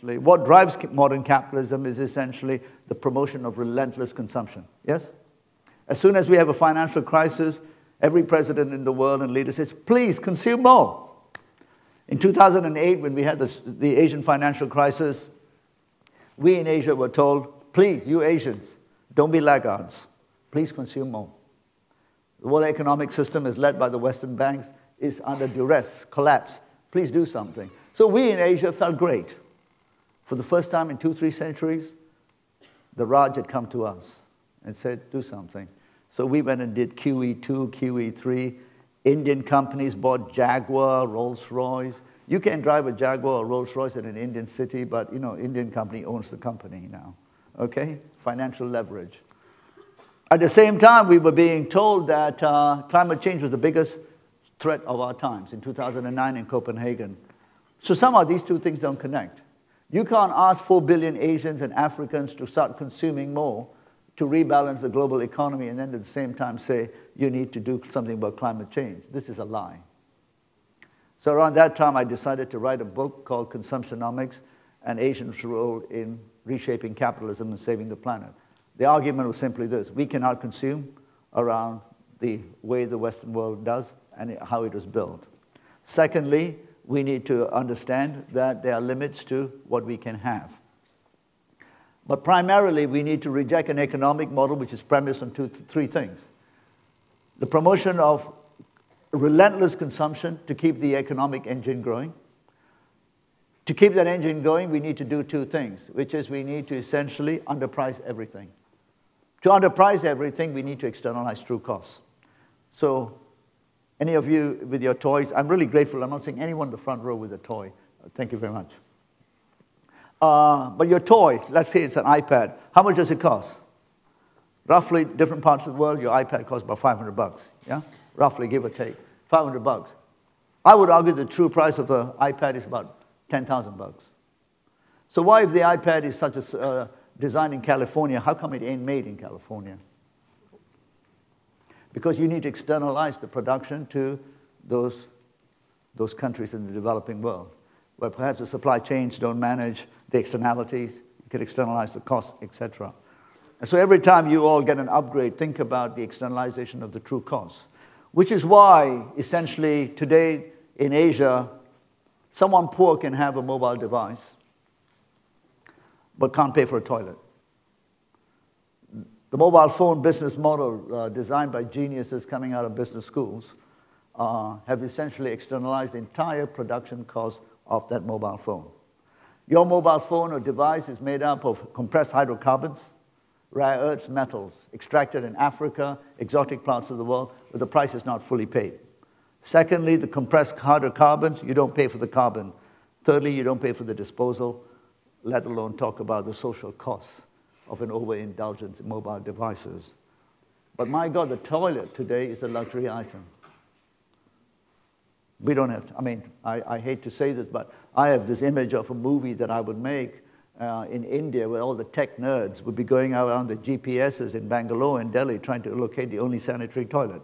What drives modern capitalism is essentially the promotion of relentless consumption, yes? As soon as we have a financial crisis, every president in the world and leader says, please consume more. In 2008, when we had the Asian financial crisis, we in Asia were told, please, you Asians, don't be laggards. Please consume more. The world economic system is led by the Western banks, is under duress, collapse. Please do something. So we in Asia felt great. For the first time in 2-3 centuries, the Raj had come to us and said, do something. So we went and did QE2, QE3. Indian companies bought Jaguar, Rolls-Royce. You can't drive a Jaguar or Rolls-Royce in an Indian city, but Indian company owns the company now. Okay? Financial leverage. At the same time, we were being told that climate change was the biggest threat of our times in 2009 in Copenhagen. So somehow these two things don't connect. You can't ask 4 billion Asians and Africans to start consuming more to rebalance the global economy and then at the same time say you need to do something about climate change. This is a lie. So around that time, I decided to write a book called Consumptionomics and Asians' Role in Reshaping Capitalism and Saving the Planet. The argument was simply this: we cannot consume around the way the Western world does and how it was built. Secondly, we need to understand that there are limits to what we can have. But primarily, we need to reject an economic model which is premised on three things. The promotion of relentless consumption to keep the economic engine growing. To keep that engine going, we need to do two things, which is we need to essentially underprice everything. To underprice everything, we need to externalize true costs. So, any of you with your toys, I'm really grateful. I'm not seeing anyone in the front row with a toy. Thank you very much. But your toy, let's say it's an iPad. How much does it cost? Roughly, different parts of the world, your iPad costs about $500, yeah? Roughly, give or take, $500. I would argue the true price of an iPad is about $10,000. So why, if the iPad is such a designed in California, how come it ain't made in California? Because you need to externalize the production to those countries in the developing world, where perhaps the supply chains don't manage the externalities, you can externalize the costs, etc. And so every time you all get an upgrade, think about the externalization of the true costs, which is why, essentially, today in Asia, someone poor can have a mobile device, but can't pay for a toilet. The mobile phone business model designed by geniuses coming out of business schools have essentially externalized the entire production cost of that mobile phone. Your mobile phone or device is made up of compressed hydrocarbons, rare earths, metals, extracted in Africa, exotic parts of the world, where the price is not fully paid. Secondly, the compressed hydrocarbons, you don't pay for the carbon. Thirdly, you don't pay for the disposal, let alone talk about the social costs of an overindulgence in mobile devices. But my God, the toilet today is a luxury item. We don't have to, I mean, I hate to say this, but I have this image of a movie that I would make in India where all the tech nerds would be going around the GPSs in Bangalore and Delhi trying to locate the only sanitary toilet.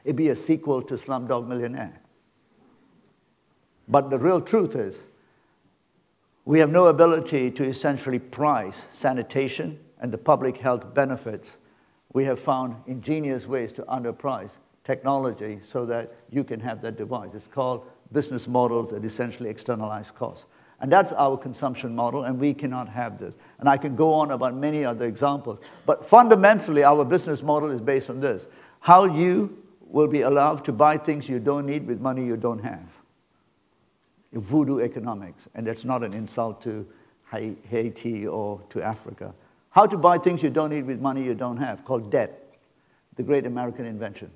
It'd be a sequel to Slumdog Millionaire. But the real truth is, we have no ability to essentially price sanitation and the public health benefits. We have found ingenious ways to underprice technology so that you can have that device. It's called business models that essentially externalize costs. And that's our consumption model, and we cannot have this. And I can go on about many other examples. But fundamentally, our business model is based on this: how you will be allowed to buy things you don't need with money you don't have. Voodoo economics, and that's not an insult to Haiti or to Africa. How to buy things you don't need with money you don't have, called debt, the great American invention.